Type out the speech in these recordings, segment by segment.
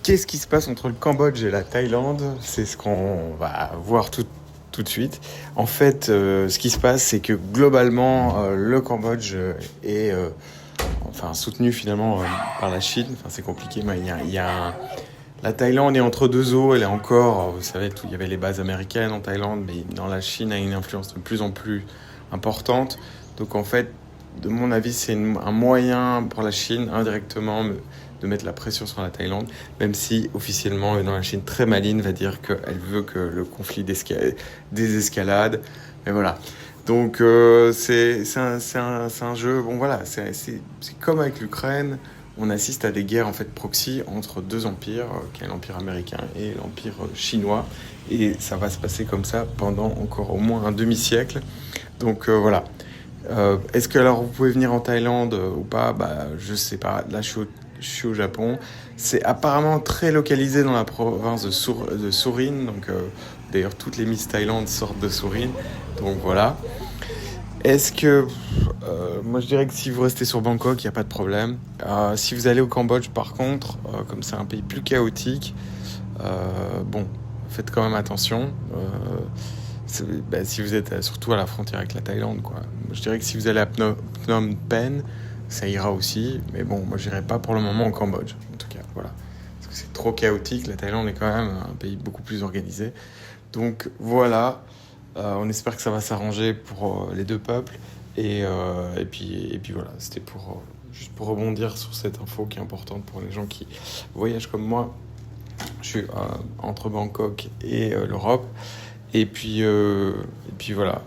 Qu'est-ce qui se passe entre le Cambodge et la Thaïlande? C'est ce qu'on va voir tout de suite. En fait, ce qui se passe, c'est que globalement, le Cambodge est soutenu finalement par la Chine. Enfin, c'est compliqué, mais la Thaïlande est entre deux eaux. Elle est encore, vous savez, il y avait les bases américaines en Thaïlande, mais dans la Chine a une influence de plus en plus importante. Donc en fait, de mon avis, c'est un moyen pour la Chine indirectement de mettre la pression sur la Thaïlande, même si officiellement dans la Chine très maligne va dire qu'elle veut que le conflit désescalade. Mais voilà. Donc c'est un jeu. Bon voilà, c'est comme avec l'Ukraine. On assiste à des guerres en fait proxy entre deux empires, qui est l'empire américain et l'empire chinois, et ça va se passer comme ça pendant encore au moins un demi-siècle. Donc voilà. Est-ce que alors vous pouvez venir en Thaïlande ou pas? Je sais pas. Là, je suis au Japon. C'est apparemment très localisé dans la province de Surin. Donc, d'ailleurs, toutes les Miss Thaïlande sortent de Surin. Donc voilà. Est-ce que moi je dirais que si vous restez sur Bangkok, il n'y a pas de problème. Si vous allez au Cambodge, par contre, comme c'est un pays plus chaotique, bon, faites quand même attention. Si vous êtes surtout à la frontière avec la Thaïlande, quoi. Je dirais que si vous allez à Phnom Penh, ça ira aussi. Mais bon, moi, j'irai pas pour le moment au Cambodge, en tout cas. Voilà. Parce que c'est trop chaotique. La Thaïlande est quand même un pays beaucoup plus organisé. Donc voilà. On espère que ça va s'arranger pour les deux peuples. Et puis voilà. C'était juste pour rebondir sur cette info qui est importante pour les gens qui voyagent comme moi. Je suis entre Bangkok et l'Europe. Et puis voilà,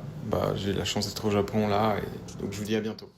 j'ai la chance d'être au Japon là, et donc je vous dis à bientôt.